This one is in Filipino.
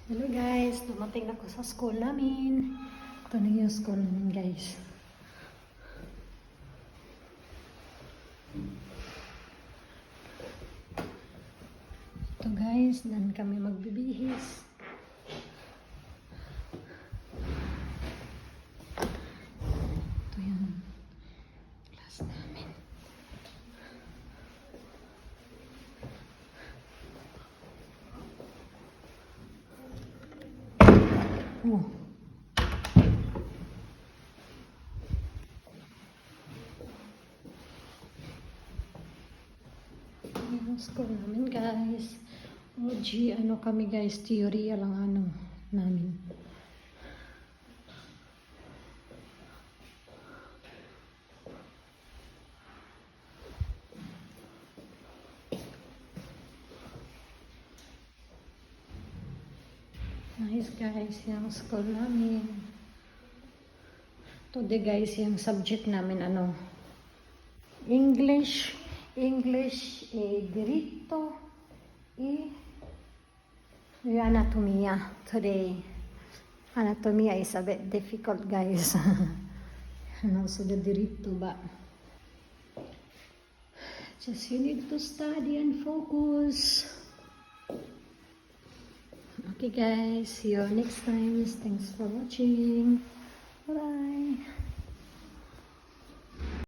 Hello guys, dumating na ko sa school namin. Ito na yung school namin guys. Ito guys, dan kami magbibihis. Ito yung class namin. Oh. Yung school namin guys. OG, ano kami guys, teorya lang ano namin. Nice guys, yung school namin. Today guys, yung subject namin ano, English, diritto, anatomia. Today, anatomia is a bit difficult guys. And also the diritto, but just you need to study and focus. Okay guys, see you next time. Thanks for watching. Bye.